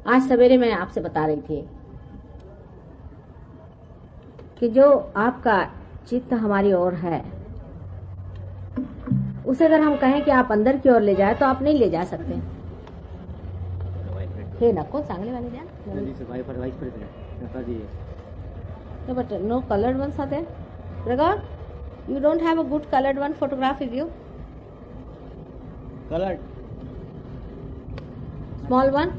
आज सवेरे मैं आपसे बता रही थी कि जो आपका चित्त हमारी ओर है उसे अगर हम कहें कि आप अंदर की ओर ले जाए तो आप नहीं ले जा सकते। हे नको चांगले वाले द्या no, but no colored ones are there. Raghav, you don't have a good colored one photograph with you? Coloured Small one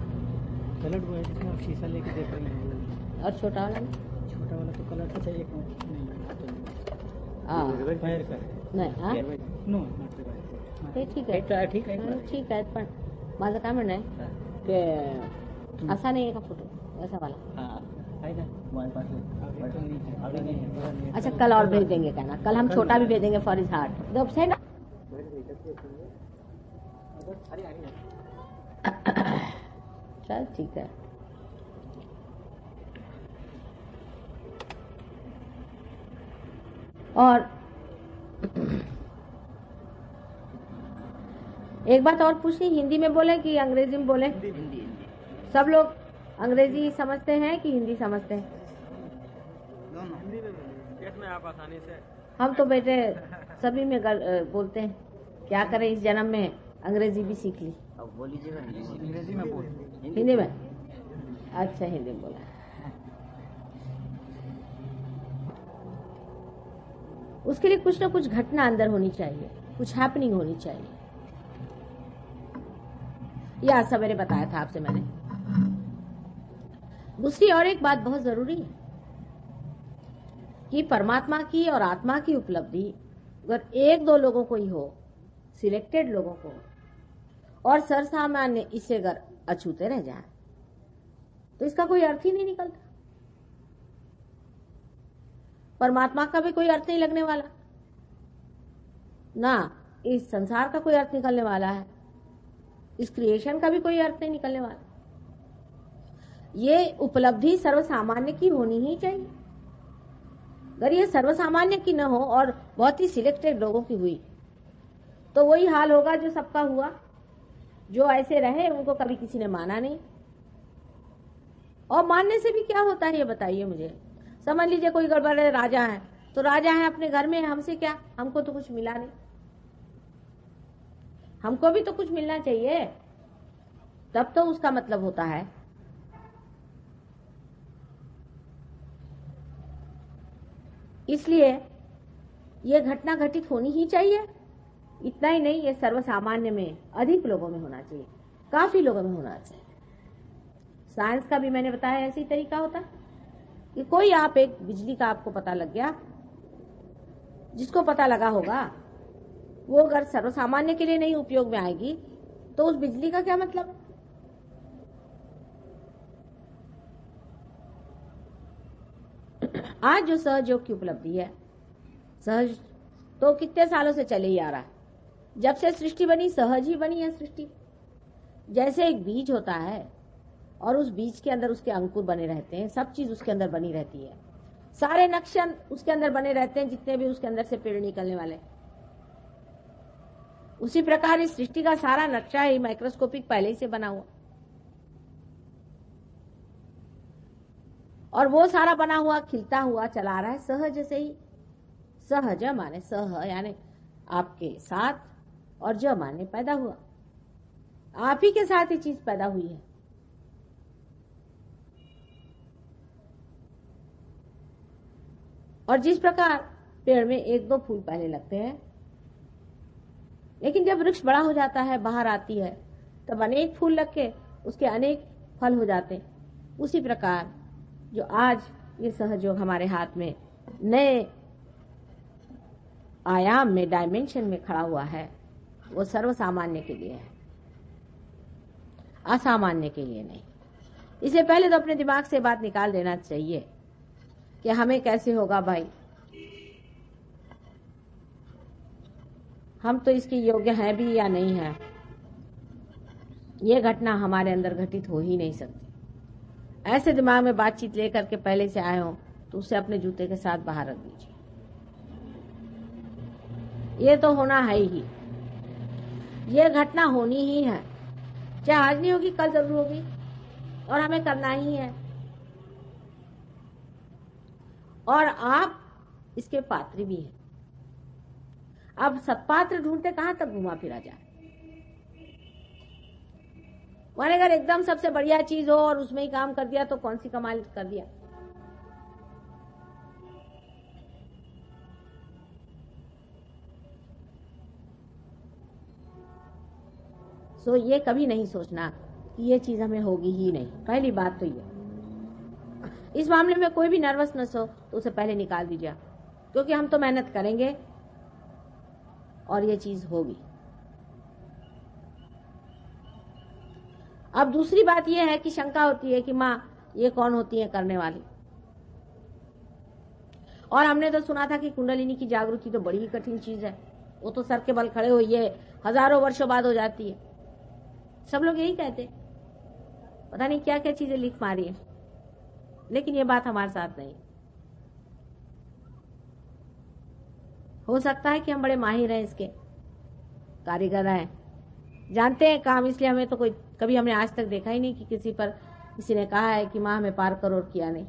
coloured वो है जिसमें आप शीशा लेके देख रहे हैं। और छोटा वाला? छोटा वाला तो कलर का चाहिए फायर का नाही हा नो ते ठीक आहे ठीक आहे ठीक आहे पण माझं काय म्हणणं आहे की असा नाही आहे का फोटो ऐसा वाला? है ना हमारे पास अभी नहीं। अच्छा कल और भेज देंगे कहना, कल हम छोटा भी भेजेंगे for his heart. The side चल ठीक है। और एक बात और पूछी, हिंदी में बोले कि अंग्रेजी में बोले? हिंदी सब लोग अंग्रेजी समझते हैं कि हिंदी समझते हैं? दोनों हिंदी में देखने आप आसानी से। हम तो बेटे सभी में बोलते हैं, क्या करें इस जन्म में अंग्रेजी भी सीख ली। अब बोल लीजिएगा अंग्रेजी में बोल। हिंदी में? अच्छा हिंदी में बोला। उसके लिए कुछ ना कुछ घटना अंदर होनी चाहिए, कुछ हैपनिंग होनी चाहिए। यह आज सवेरे बताया था आपसे मैंने। दूसरी और एक बात बहुत जरूरी है कि परमात्मा की और आत्मा की उपलब्धि अगर एक दो लोगों को ही हो, सिलेक्टेड लोगों को, और सरसामान्य इससे अगर अछूते रह जाए तो इसका कोई अर्थ ही नहीं निकलता। परमात्मा का भी कोई अर्थ नहीं लगने वाला, ना इस संसार का कोई अर्थ निकलने वाला है, इस क्रिएशन का भी कोई अर्थ नहीं निकलने वाला। ये उपलब्धि सर्वसामान्य की होनी ही चाहिए। अगर ये सर्वसामान्य की न हो और बहुत ही सिलेक्टेड लोगों की हुई तो वही हाल होगा जो सबका हुआ। जो ऐसे रहे उनको कभी किसी ने माना नहीं, और मानने से भी क्या होता है ये बताइए मुझे। समझ लीजिए कोई गड़बड़े राजा है तो राजा है अपने घर में, हमसे क्या, हमको तो कुछ मिला नहीं, हमको भी तो कुछ मिलना चाहिए, तब तो उसका मतलब होता है। इसलिए यह घटना घटित होनी ही चाहिए। इतना ही नहीं, ये सर्वसामान्य में अधिक लोगों में होना चाहिए, काफी लोगों में होना चाहिए। साइंस का भी मैंने बताया ऐसी तरीका होता है कि कोई आप एक बिजली का आपको पता लग गया, जिसको पता लगा होगा वो अगर सर्वसामान्य के लिए नहीं उपयोग में आएगी तो उस बिजली का क्या मतलब? आज जो सहयोग की उपलब्धि है, सहज तो कितने सालों से चले ही आ रहा है। जब से सृष्टि बनी सहज ही बनी है सृष्टि। जैसे एक बीज होता है और उस बीज के अंदर उसके अंकुर बने रहते हैं, सब चीज उसके अंदर बनी रहती है, सारे नक्शे उसके अंदर बने रहते हैं, जितने भी उसके अंदर से पेड़ निकलने वाले। उसी प्रकार इस सृष्टि का सारा नक्शा ही माइक्रोस्कोपिक पहले ही से बना हुआ, और वो सारा बना हुआ खिलता हुआ चला रहा है सहज से ही। सहज माने सह यानी आपके साथ, और ज माने पैदा हुआ, आप ही के साथ ये चीज पैदा हुई है। और जिस प्रकार पेड़ में एक दो फूल पहले लगते हैं, लेकिन जब वृक्ष बड़ा हो जाता है, बाहर आती है, तब अनेक फूल लग के उसके अनेक फल हो जाते हैं। उसी प्रकार जो आज ये सहयोग हमारे हाथ में नए आयाम में, डायमेंशन में खड़ा हुआ है, वो सर्वसामान्य के लिए है, असामान्य के लिए नहीं। इसलिए पहले तो अपने दिमाग से बात निकाल देना चाहिए कि हमें कैसे होगा भाई, हम तो इसके योग्य हैं भी या नहीं है। ये घटना हमारे अंदर घटित हो ही नहीं सकती। ऐसे दिमाग में बातचीत लेकर के पहले से आए हो तो उसे अपने जूते के साथ बाहर रख दीजिए। ये तो होना है ही, ये घटना होनी ही है, चाहे आज नहीं होगी कल जरूर होगी। और हमें करना ही है, और आप इसके पात्र भी हैं। अब सत्पात्र ढूंढते कहां तक घुमा फिरा जाए। माने अगर एकदम सबसे बढ़िया चीज हो और उसमें ही काम कर दिया तो कौन सी कमाल कर दिया। सो ये कभी नहीं सोचना कि ये चीज हमें होगी ही नहीं। पहली बात तो ये, इस मामले में कोई भी नर्वसनेस हो तो उसे पहले निकाल दीजिए, क्योंकि हम तो मेहनत करेंगे और ये चीज होगी। अब दूसरी बात यह है कि शंका होती है कि माँ ये कौन होती है करने वाली। और हमने तो सुना था कि कुंडलिनी की जागृति तो बड़ी ही कठिन चीज है, वो तो सर के बल खड़े हुए हजारों वर्षों बाद हो जाती है। सब लोग यही कहते, पता नहीं क्या क्या चीजें लिख मारी है, लेकिन ये बात हमारे साथ नहीं। हो सकता है कि हम बड़े माहिर हैं, इसके कारीगर हैं, जानते हैं काम, इसलिए हमें तो कोई कभी हमने आज तक देखा ही नहीं कि किसी ने कहा है कि माँ हमें पार करो और किया नहीं।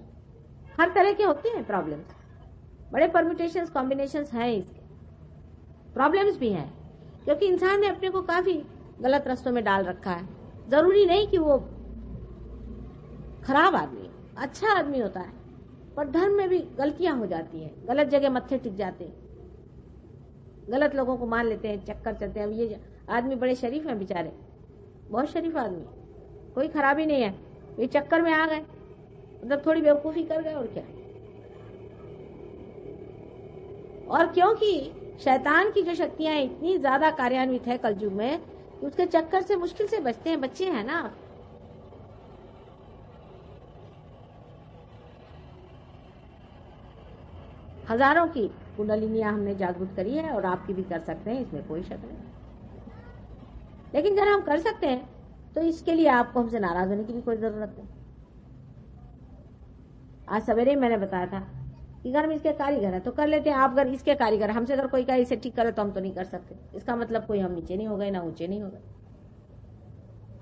हर तरह के होते हैं प्रॉब्लम्स, बड़े परम्यूटेशंस कॉम्बिनेशंस हैं, इसके प्रॉब्लम्स भी हैं, क्योंकि इंसान ने अपने को काफी गलत रास्तों में डाल रखा है। जरूरी नहीं कि वो खराब आदमी, अच्छा आदमी होता है, पर धर्म में भी गलतियां हो जाती हैं, गलत जगह मत्थे टिक जाते हैं, गलत लोगों को मान लेते हैं, चक्कर चलते हैं। ये आदमी बड़े शरीफ हैं बेचारे, बहुत शरीफ आदमी, कोई खराबी नहीं है, ये चक्कर में आ गए, मतलब थोड़ी बेवकूफी कर गए और क्या। और क्योंकि शैतान की जो शक्तियां इतनी ज्यादा कार्यान्वित है कलयुग में, उसके चक्कर से मुश्किल से बचते हैं, बच्चे हैं ना। हजारों की कुंडलिनियां हमने जागृत करी है और आपकी भी कर सकते हैं, इसमें कोई शक नहीं। लेकिन अगर हम कर सकते हैं तो इसके लिए आपको हमसे नाराज होने की भी कोई जरूरत नहीं। आज सवेरे ही मैंने बताया था कि घर में इसके कारीगर है तो कर लेते हैं। आप अगर इसके कारीगर, हमसे अगर कोई कहे इसे ठीक करे तो हम तो नहीं कर सकते, इसका मतलब कोई हम नीचे नहीं हो गए ना ऊंचे नहीं हो गए।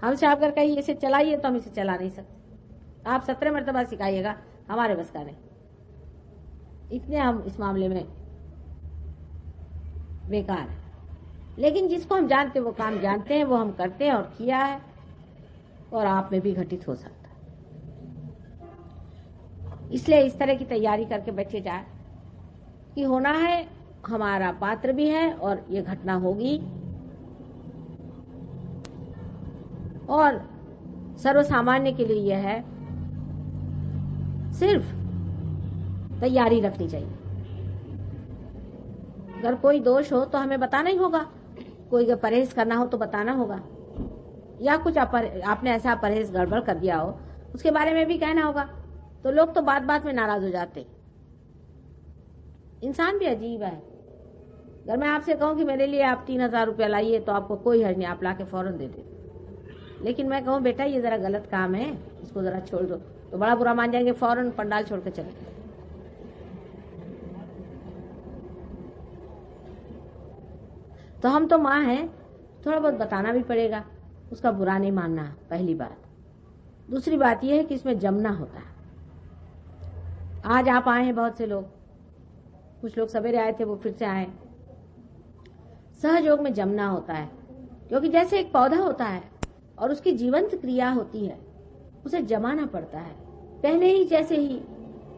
हमसे आप अगर कहिए इसे चलाइए तो हम इसे चला नहीं सकते। आप 17 मरतबा सिखाइएगा, हमारे बस का नहीं। इतने हम इस मामले में बेकार है। लेकिन जिसको हम जानते हैं वो काम जानते हैं, वो हम करते हैं और किया है, और आप में भी घटित हो सकता है। इसलिए इस तरह की तैयारी करके बैठे जाए कि होना है, हमारा पात्र भी है और ये घटना होगी, और सर्वसामान्य के लिए यह है, सिर्फ तैयारी रखनी चाहिए। अगर कोई दोष हो तो हमें बताना ही होगा, कोई परहेज करना हो तो बताना होगा, या कुछ आपने ऐसा परहेज गड़बड़ कर दिया हो उसके बारे में भी कहना होगा। तो लोग तो बात बात में नाराज हो जाते। इंसान भी अजीब है। अगर मैं आपसे कहूं कि मेरे लिए आप 3000 रुपया लाइए तो आपको कोई हर्ज नहीं, आप लाके फौरन दे दे। लेकिन मैं कहूं बेटा ये जरा गलत काम है, इसको जरा छोड़ दो, तो बड़ा बुरा मान जाएंगे, फौरन पंडाल छोड़ के चले। तो हम तो माँ हैं, थोड़ा बहुत बताना भी पड़ेगा, उसका बुरा नहीं मानना, पहली बात। दूसरी बात यह है कि इसमें जमना होता है। आज आप आए हैं, बहुत से लोग, कुछ लोग सवेरे आए थे, वो फिर से आए। सहयोग में जमना होता है, क्योंकि जैसे एक पौधा होता है और उसकी जीवंत क्रिया होती है, उसे जमाना पड़ता है। पहले ही जैसे ही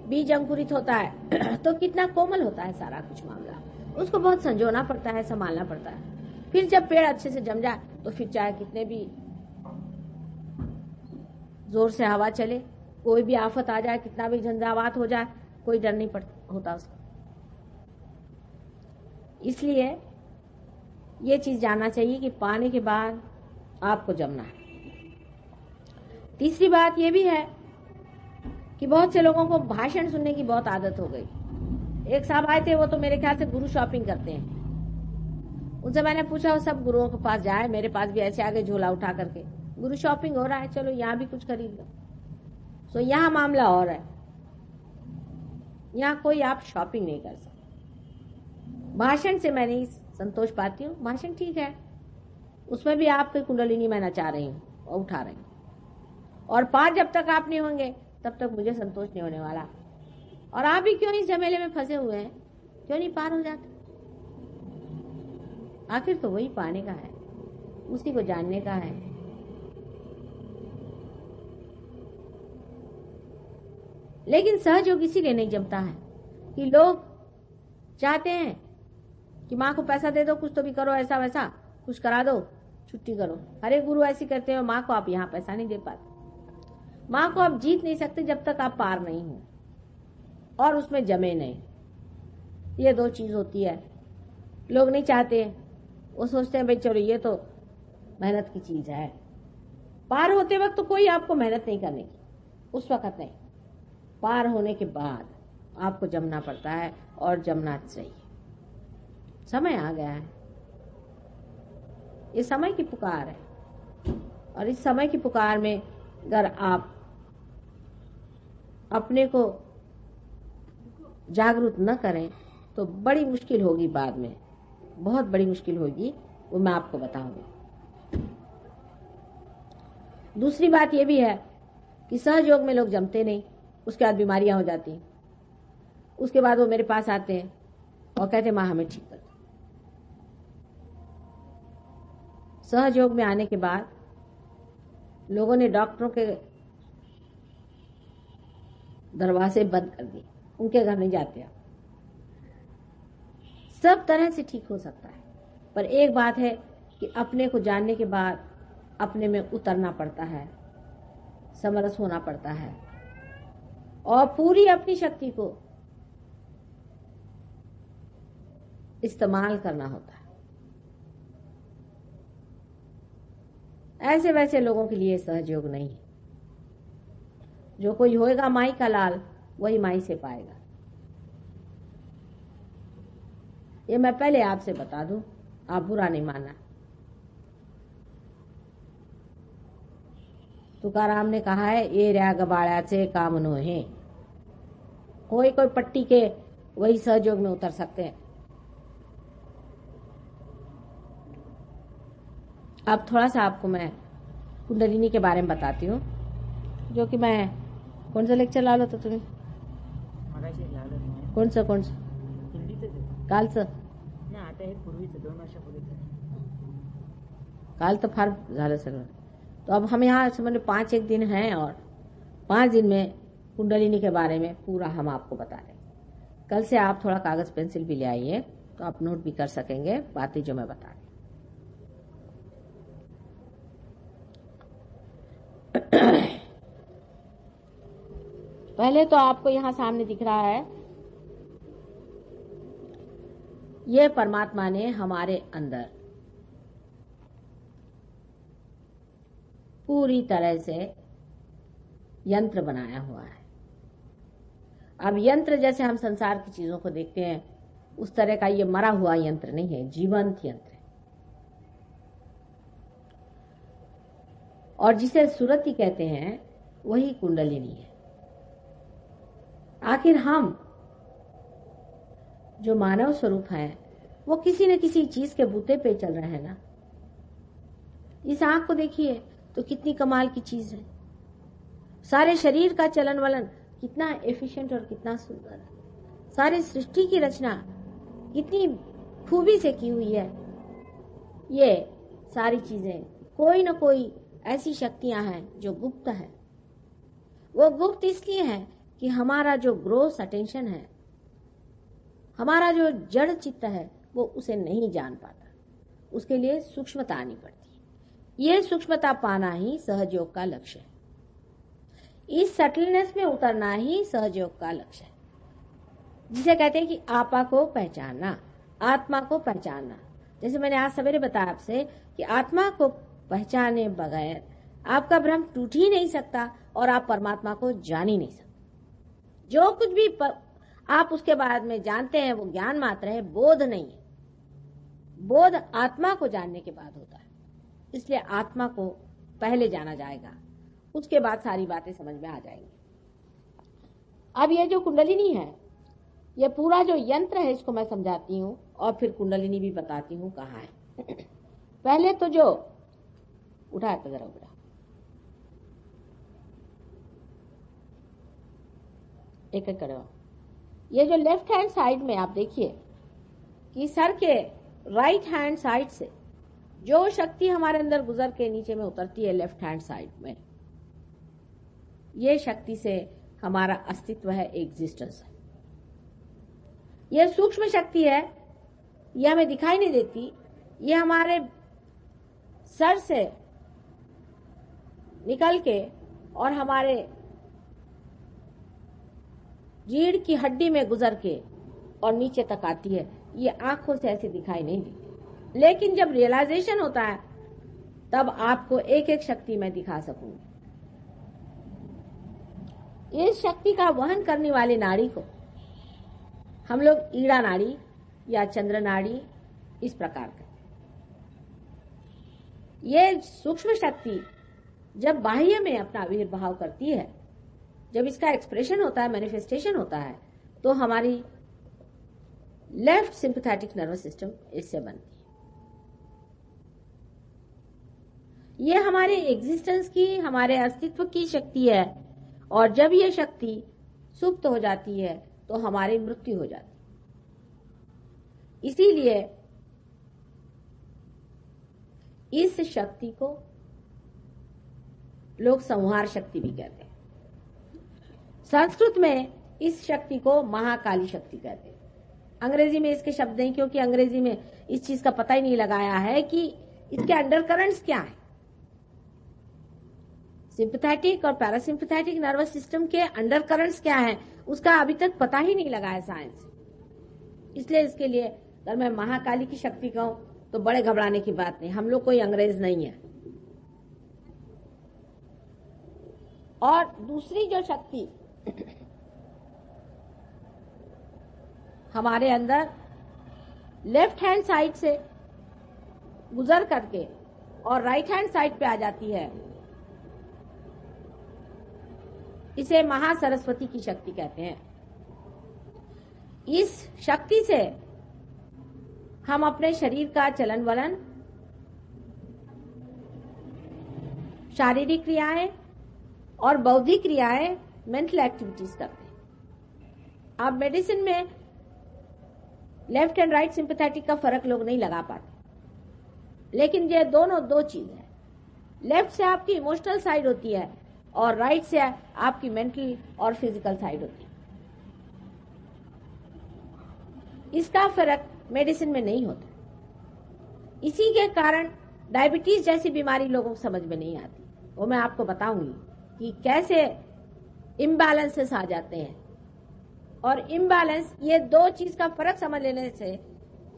बीज अंकुरित होता है तो कितना कोमल होता है सारा कुछ मामला, उसको बहुत संजोना पड़ता है, संभालना पड़ता है। फिर जब पेड़ अच्छे से जम जाए तो फिर चाहे कितने भी जोर से हवा चले, कोई भी आफत आ जाए, कितना भी झंझावात हो जाए, कोई डर नहीं होता उसको। इसलिए ये चीज जानना चाहिए कि पाने के बाद आपको जमना है। तीसरी बात ये भी है कि बहुत से लोगों को भाषण सुनने की बहुत आदत हो गई। एक साहब आए थे, वो तो मेरे ख्याल से गुरु शॉपिंग करते हैं। उनसे मैंने पूछा, वो सब गुरुओं के पास जाए, मेरे पास भी ऐसे आगे झोला उठा करके, गुरु शॉपिंग हो रहा है, चलो यहाँ भी कुछ खरीद लो। तो यहाँ मामला और है, यहाँ कोई आप शॉपिंग नहीं कर सकते। भाषण से मैं नहीं संतोष पाती हूँ, भाषण ठीक है, उसमें भी आपकी कुंडलिनी मैं नचा रही हूँ और उठा रही हूँ, और 5 जब तक आप नहीं होंगे तब तक मुझे संतोष नहीं होने वाला। और आप भी क्यों इस झमेले में फंसे हुए हैं, क्यों नहीं पार हो जाते? आखिर तो वही पाने का है, उसी को जानने का है। लेकिन सहयोग इसीलिए नहीं जमता है कि लोग चाहते हैं कि माँ को पैसा दे दो, कुछ तो भी करो, ऐसा वैसा कुछ करा दो, छुट्टी करो। अरे गुरु ऐसी करते हो, माँ को आप यहाँ पैसा नहीं दे पाते। माँ को आप जीत नहीं सकते जब तक आप पार नहीं हो और उसमें जमे नहीं। ये 2 चीज होती है। लोग नहीं चाहते, वो सोचते हैं भाई चलो ये तो मेहनत की चीज है। पार होते वक्त तो कोई आपको मेहनत नहीं करने की, उस वक्त नहीं। पार होने के बाद आपको जमना पड़ता है और जमना चाहिए। समय आ गया है, ये समय की पुकार है। और इस समय की पुकार में अगर आप अपने को जागरूक न करें तो बड़ी मुश्किल होगी, बाद में बहुत बड़ी मुश्किल होगी, वो मैं आपको बताऊंगी। दूसरी बात ये भी है कि सहयोग में लोग जमते नहीं, उसके बाद बीमारियां हो जाती। उसके बाद वो मेरे पास आते हैं और कहते माँ हमें ठीक कर दो। सहयोग में आने के बाद लोगों ने डॉक्टरों के दरवाजे बंद कर दिए, उनके घर नहीं जाते आप। सब तरह से ठीक हो सकता है, पर एक बात है कि अपने को जानने के बाद अपने में उतरना पड़ता है, समरस होना पड़ता है और पूरी अपनी शक्ति को इस्तेमाल करना होता है। ऐसे वैसे लोगों के लिए सहयोग नहीं है। जो कोई होएगा माई का लाल, वही माई से पाएगा। ये मैं पहले आपसे बता दूं, आप बुरा नहीं मानना। तुकाराम ने कहा है, ये रया गबाड़्याचे काम नो है। कोई कोई पट्टी के वही सहयोग में उतर सकते हैं। अब थोड़ा सा आपको मैं कुंडलिनी के बारे में बताती हूँ, जो कि मैं कौन सा लेक्चर ला लो तो तुम्हें कौन सा काल काल तो फार झालं सगळं। तो अब हम यहाँ समझ 5 दिन हैं और 5 दिन में कुंडलिनी के बारे में पूरा हम आपको बता रहे हैं। कल से आप थोड़ा कागज पेंसिल भी ले आइए तो आप नोट भी कर सकेंगे बातें जो मैं बता रही। पहले तो आपको यहाँ सामने दिख रहा है, ये परमात्मा ने हमारे अंदर पूरी तरह से यंत्र बनाया हुआ है। अब यंत्र जैसे हम संसार की चीजों को देखते हैं, उस तरह का ये मरा हुआ यंत्र नहीं है, जीवंत यंत्र है। और जिसे सुरति कहते हैं वही कुंडलिनी है। आखिर हम जो मानव स्वरूप हैं वो किसी न किसी चीज के बूते पे चल रहे हैं ना। इस आंख को देखिए तो कितनी कमाल की चीज है। सारे शरीर का चलन वलन कितना एफिशिएंट और कितना सुंदर है। सारी सृष्टि की रचना कितनी खूबी से की हुई है। ये सारी चीजें कोई न कोई ऐसी शक्तियां हैं जो गुप्त है। वो गुप्त इसलिए है कि हमारा जो ग्रोस अटेंशन है, हमारा जो जड़ चित्त है, वो उसे नहीं जान पाता। उसके लिए सूक्ष्मता आनी पड़ती है। ये सूक्ष्मता पाना ही सहयोग का लक्ष्य है। इस सटलनेस में उतरना ही सहयोग का लक्ष्य है, जिसे कहते हैं कि आपा को पहचानना, आत्मा को पहचानना। जैसे मैंने आज सवेरे बताया आपसे कि आत्मा को पहचाने बगैर आपका भ्रम टूट ही नहीं सकता और आप परमात्मा को जान ही नहीं सकते। जो कुछ भी आप उसके बाद में जानते हैं वो ज्ञान मात्र है, बोध नहीं है। बोध आत्मा को जानने के बाद होता है। इसलिए आत्मा को पहले जाना जाएगा, उसके बाद सारी बातें समझ में आ जाएंगी। अब ये जो कुंडलिनी है, ये पूरा जो यंत्र है, इसको मैं समझाती हूँ और फिर कुंडलिनी भी बताती हूँ कहाँ है। पहले तो जो उठाया तो जरा उठा, एक एक करो। ये जो लेफ्ट हैंड साइड में आप देखिए कि सर के राइट हैंड साइड से जो शक्ति हमारे अंदर गुजर के नीचे में उतरती है लेफ्ट हैंड साइड में, ये शक्ति से हमारा अस्तित्व है, एग्जिस्टेंस है। ये सूक्ष्म शक्ति है, ये हमें दिखाई नहीं देती, ये हमारे सर से निकल के और हमारे रीढ़ की हड्डी में गुजर के और नीचे तक आती है। ये आंखों से ऐसे दिखाई नहीं देती, लेकिन जब रियलाइजेशन होता है तब आपको एक एक शक्ति मैं दिखा सकूंगी। इस शक्ति का वहन करने वाली नाड़ी को हम लोग ईड़ा नाड़ी या चंद्र नाड़ी इस प्रकार का। ये सूक्ष्म शक्ति जब बाह्य में अपना आविर्भाव करती है, जब इसका एक्सप्रेशन होता है, मैनिफेस्टेशन होता है, तो हमारी लेफ्ट सिंपैथेटिक नर्वस सिस्टम इससे बनती है। ये हमारे एग्जिस्टेंस की, हमारे अस्तित्व की शक्ति है, और जब ये शक्ति सुप्त हो जाती है तो हमारी मृत्यु हो जाती है। इसीलिए इस शक्ति को लोग संहार शक्ति भी कहते हैं। संस्कृत में इस शक्ति को महाकाली शक्ति कहते हैं। अंग्रेजी में इसके शब्द नहीं, क्योंकि अंग्रेजी में इस चीज का पता ही नहीं लगाया है कि इसके अंडरकरंट्स क्या है। सिंपैथेटिक और पैरासिम्पैथेटिक नर्वस सिस्टम के अंडरकरंट्स क्या है, उसका अभी तक पता ही नहीं लगा है साइंस। इसलिए इसके लिए अगर मैं महाकाली की शक्ति कहूं तो बड़े घबराने की बात नहीं, हम लोग कोई अंग्रेज नहीं है। और दूसरी जो शक्ति हमारे अंदर लेफ्ट हैंड साइड से गुजर करके और राइट हैंड साइड पे आ जाती है, इसे महासरस्वती की शक्ति कहते हैं। इस शक्ति से हम अपने शरीर का चलन वलन, शारीरिक क्रियाएं और बौद्धिक क्रियाएं, मेंटल एक्टिविटीज करते हैं। अब मेडिसिन में लेफ्ट एंड राइट सिंपैथेटिक का फर्क लोग नहीं लगा पाते, लेकिन ये दोनों दो चीज है। लेफ्ट से आपकी इमोशनल साइड होती है और राइट से आपकी मेंटल और फिजिकल साइड होती है। इसका फर्क मेडिसिन में नहीं होता। इसी के कारण डायबिटीज जैसी बीमारी लोगों को समझ में नहीं आती। वो मैं आपको बताऊंगी कि कैसे इम्बैलेंसेस आ जाते हैं। और इम्बैलेंस, ये दो चीज का फर्क समझ लेने से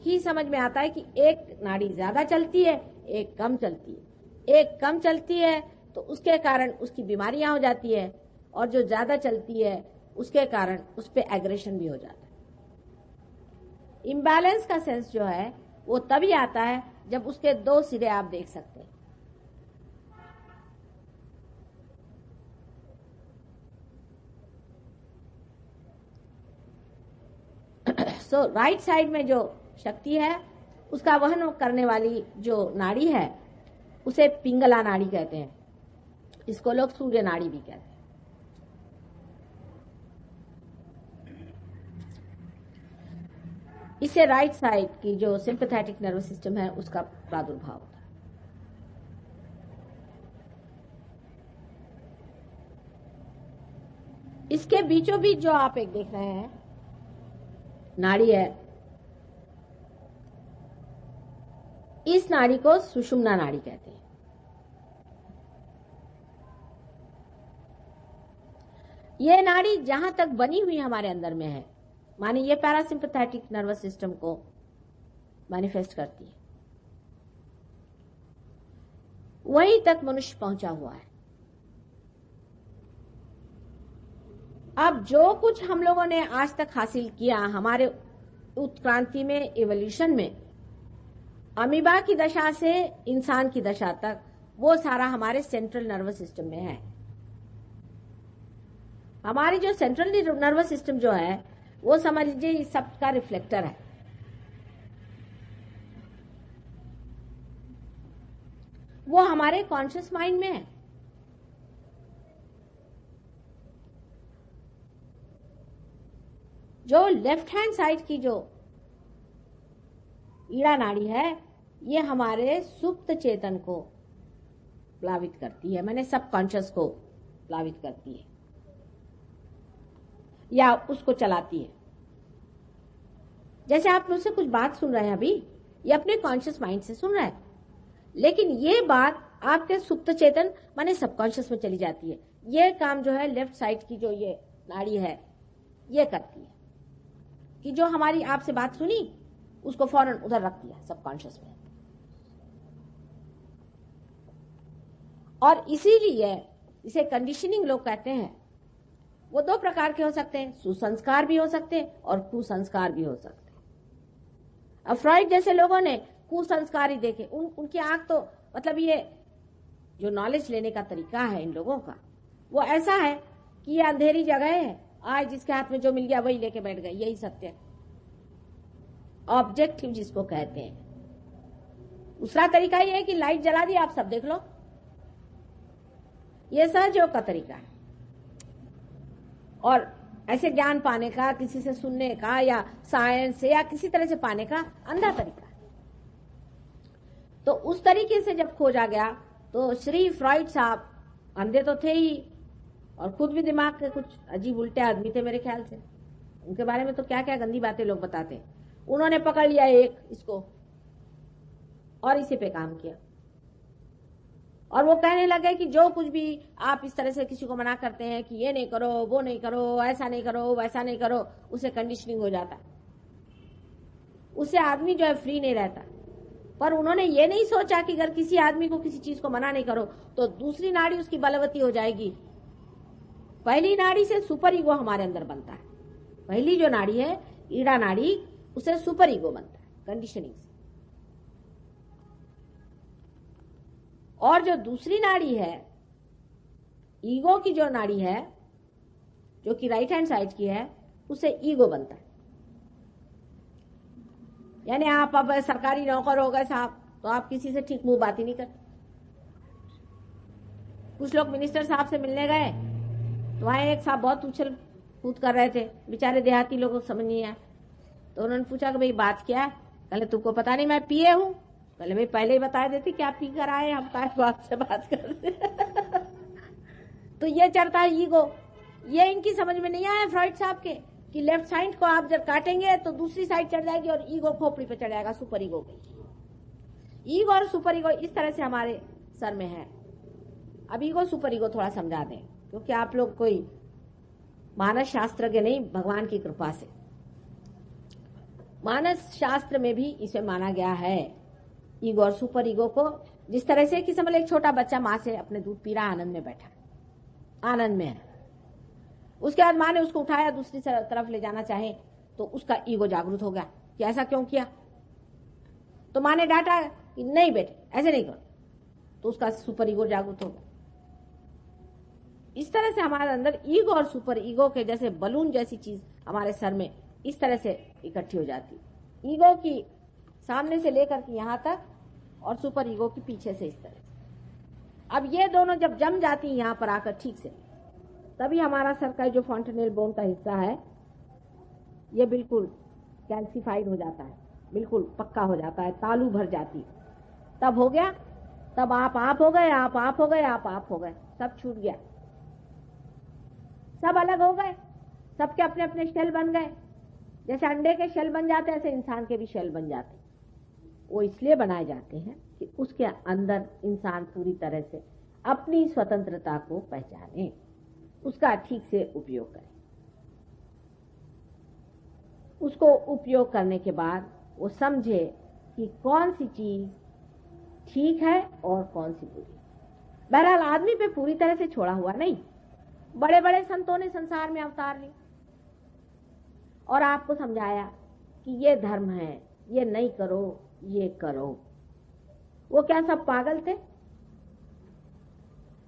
ही समझ में आता है कि एक नाड़ी ज्यादा चलती है, एक कम चलती है। एक कम चलती है तो उसके कारण उसकी बीमारियां हो जाती है, और जो ज्यादा चलती है उसके कारण उस पर एग्रेशन भी हो जाता है। इम्बैलेंस का सेंस जो है वो तभी आता है जब उसके दो सिरे आप देख सकते हैं। सो राइट साइड में जो शक्ति है उसका वहन करने वाली जो नाड़ी है उसे पिंगला नाड़ी कहते हैं। इसको लोग सूर्य नाड़ी भी कहते हैं। इससे राइट साइड की जो सिंपैथेटिक नर्वस सिस्टम है उसका प्रादुर्भाव होता है। इसके बीचों बीच जो आप एक देख रहे हैं नाड़ी है, इस नाड़ी को सुषुम्ना नाड़ी कहते हैं। ये नाड़ी जहां तक बनी हुई हमारे अंदर में है, माने ये पैरासिम्पैथेटिक नर्वस सिस्टम को मैनिफेस्ट करती है, वहीं तक मनुष्य पहुंचा हुआ है। अब जो कुछ हम लोगों ने आज तक हासिल किया हमारे उत्क्रांति में, एवोल्यूशन में, अमीबा की दशा से इंसान की दशा तक, वो सारा हमारे सेंट्रल नर्वस सिस्टम में है। हमारी जो सेंट्रल नर्वस सिस्टम जो है वो समझ लीजिए इस सब का रिफ्लेक्टर है। वो हमारे कॉन्शियस माइंड में है। जो लेफ्ट हैंड साइड की जो ईड़ा नाड़ी है, ये हमारे सुप्त चेतन को प्लावित करती है, मैंने सबकॉन्शियस को प्लावित करती है या उसको चलाती है। जैसे आप मुझसे कुछ बात सुन रहे हैं अभी, ये अपने कॉन्शियस माइंड से सुन रहे हैं, लेकिन ये बात आपके सुप्त चेतन माने सबकॉन्शियस में चली जाती है। ये काम जो है लेफ्ट साइड की जो ये नाड़ी है ये करती है कि जो हमारी आपसे बात सुनी उसको फौरन उधर रख दिया सबकॉन्शियस में। और इसीलिए इसे कंडीशनिंग लोग कहते हैं। वो दो प्रकार के हो सकते हैं, सुसंस्कार भी हो सकते हैं और कुसंस्कार भी हो सकते हैं। अब फ्रॉइड जैसे लोगों ने कुसंस्कार ही देखे, उनकी आंख तो मतलब ये जो नॉलेज लेने का तरीका है इन लोगों का वो ऐसा है कि ये अंधेरी जगह है, आज जिसके हाथ में जो मिल गया वही लेके बैठ गए, यही सत्य है, ऑब्जेक्टिव जिसको कहते हैं। दूसरा तरीका ये है कि लाइट जला दी, आप सब देख लो, ये सहयोग का तरीका है। और ऐसे ज्ञान पाने का, किसी से सुनने का या साइंस से या किसी तरह से पाने का अंधा तरीका है। तो उस तरीके से जब खोजा गया तो श्री फ्रॉइड साहब अंधे तो थे ही और खुद भी दिमाग के कुछ अजीब उल्टे आदमी थे मेरे ख्याल से। उनके बारे में तो क्या क्या गंदी बातें लोग बताते हैं। उन्होंने पकड़ लिया एक इसको और इसी पे काम किया और वो कहने लगे कि जो कुछ भी आप इस तरह से किसी को मना करते हैं कि ये नहीं करो, वो नहीं करो, ऐसा नहीं करो, वैसा नहीं करो, उसे कंडीशनिंग हो जाता, उससे आदमी जो है फ्री नहीं रहता। पर उन्होंने ये नहीं सोचा कि अगर किसी आदमी को किसी चीज को मना नहीं करो तो दूसरी नाड़ी उसकी बलवती हो जाएगी। पहली नाड़ी से सुपर ईगो हमारे अंदर बनता है। पहली जो नाड़ी है ईड़ा नाड़ी, उसे सुपर ईगो बनता है कंडीशनिंग से। और जो दूसरी नाड़ी है ईगो की जो नाड़ी है जो कि राइट हैंड साइड की है, उसे ईगो बनता है। यानी आप अब सरकारी नौकर हो गए साहब तो आप किसी से ठीक मुंह बात ही नहीं करते। कुछ लोग मिनिस्टर साहब से मिलने गए तो वहां एक साहब बहुत उछल कूद कर रहे थे, बेचारे देहाती लोगों को समझ नहीं आया। तो उन्होंने पूछा कि भाई बात क्या है? कहले तुमको पता नहीं मैं पिए हूं। कहले भाई पहले ही बता देती क्या पी कर आए, हम काय बात से बात करते। तो ये चढ़ता है ईगो। ये इनकी समझ में नहीं आया फ्रॉइड साहब के कि लेफ्ट साइड को आप जब काटेंगे तो दूसरी साइड चढ़ जाएगी और ईगो खोपड़ी पे चढ़ जाएगा, सुपर ईगो पे। ईगो और सुपर ईगो इस तरह से हमारे सर में है। अब ईगो सुपर ईगो थोड़ा समझा दें क्योंकि आप लोग कोई मानस शास्त्र के नहीं, भगवान की कृपा से। मानस शास्त्र में भी इसे माना गया है ईगो और सुपर ईगो को। जिस तरह से कि समझ एक छोटा बच्चा माँ से अपने दूध पी रहा, आनंद में बैठा, आनंद में है, उसके बाद माँ ने उसको उठाया दूसरी तरफ ले जाना चाहे तो उसका ईगो जागृत हो गया कि ऐसा क्यों किया। तो माँ ने डांटा कि नहीं बेटे ऐसे नहीं करो, तो उसका सुपर ईगो जागृत हो गया। इस तरह से हमारे अंदर ईगो और सुपर ईगो के जैसे बलून जैसी चीज हमारे सर में इस तरह से इकट्ठी हो जाती। ईगो की सामने से लेकर के यहाँ तक और सुपर ईगो की पीछे से इस तरह से। अब ये दोनों जब जम जाती है यहाँ पर आकर ठीक से, तभी हमारा सर का जो फॉन्टेनेल बोन का हिस्सा है ये बिल्कुल कैल्सिफाइड हो जाता है, बिल्कुल पक्का हो जाता है, तालू भर जाती। तब हो गया, तब आप हो गए, आप हो गए, आप हो गए, सब छूट गया, सब अलग हो गए, सबके अपने अपने शेल बन गए। जैसे अंडे के शेल बन जाते हैं ऐसे इंसान के भी शेल बन जाते। वो इसलिए बनाए जाते हैं कि उसके अंदर इंसान पूरी तरह से अपनी स्वतंत्रता को पहचाने, उसका ठीक से उपयोग करें। उसको उपयोग करने के बाद वो समझे कि कौन सी चीज ठीक है और कौन सी बुरी। बहरहाल आदमी पे पूरी तरह से छोड़ा हुआ नहीं। बड़े बड़े संतों ने संसार में अवतार लिए और आपको समझाया कि ये धर्म है, ये नहीं करो, ये करो। वो क्या सब पागल थे?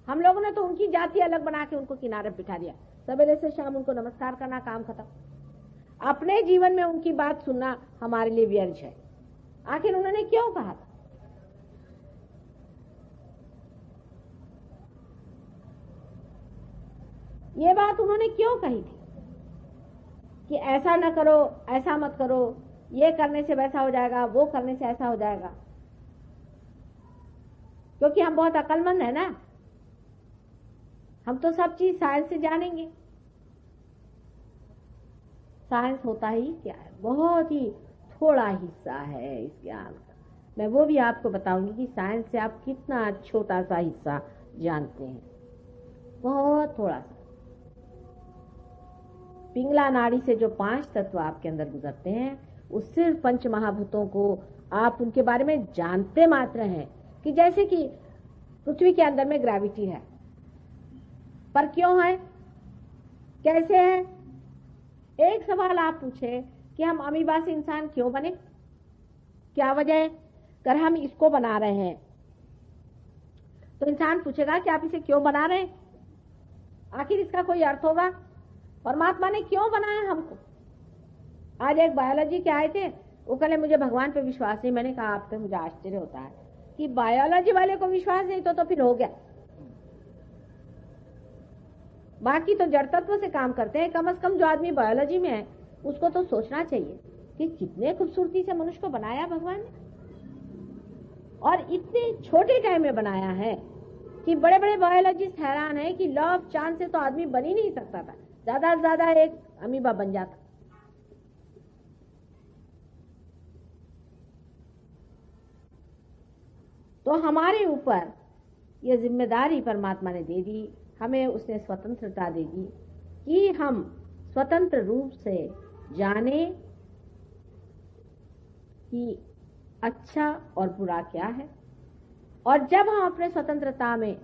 हम लोगों ने तो उनकी जाति अलग बना के उनको किनारे बिठा दिया, सवेरे से शाम उनको नमस्कार करना, काम खत्म। अपने जीवन में उनकी बात सुनना हमारे लिए व्यर्थ है। आखिर उन्होंने क्यों कहा था? ये बात उन्होंने क्यों कही थी? कि ऐसा न करो, ऐसा मत करो, ये करने से वैसा हो जाएगा, वो करने से ऐसा हो जाएगा, क्योंकि हम बहुत अक्लमंद है ना, हम तो सब चीज साइंस से जानेंगे। साइंस होता ही क्या है, बहुत ही थोड़ा हिस्सा है इस ज्ञान का। मैं वो भी आपको बताऊंगी कि साइंस से आप कितना छोटा सा हिस्सा जानते हैं, बहुत थोड़ा सा। पिंगला नाड़ी से जो 5 तत्व आपके अंदर गुजरते हैं, उस सिर्फ पंच महाभूतों को आप उनके बारे में जानते मात्र हैं। कि जैसे कि पृथ्वी के अंदर में ग्रेविटी है, पर क्यों है, कैसे है? एक सवाल आप पूछे कि हम अमीबा से इंसान क्यों बने, क्या वजह है? अगर हम इसको बना रहे हैं तो इंसान पूछेगा कि आप इसे क्यों बना रहे हैं, आखिर इसका कोई अर्थ होगा। परमात्मा ने क्यों बनाया हमको? आज एक बायोलॉजी के आए थे, वो कहले मुझे भगवान पे विश्वास नहीं। मैंने कहा आप पे मुझे आश्चर्य होता है कि बायोलॉजी वाले को विश्वास नहीं तो फिर हो गया। बाकी तो जड़ तत्व से काम करते हैं, कम से कम जो आदमी बायोलॉजी में है उसको तो सोचना चाहिए कि कितने खूबसूरती से मनुष्य को बनाया भगवान ने, और इतने छोटे टाइम में बनाया है कि बड़े बड़े बायोलॉजिस्ट हैरान है कि लॉ ऑफ चांस से तो आदमी बन ही नहीं सकता था, ज्यादा से ज्यादा एक अमीबा बन जाता। तो हमारे ऊपर ये जिम्मेदारी परमात्मा ने दे दी, हमें उसने स्वतंत्रता दे दी कि हम स्वतंत्र रूप से जाने कि अच्छा और बुरा क्या है। और जब हम अपने स्वतंत्रता में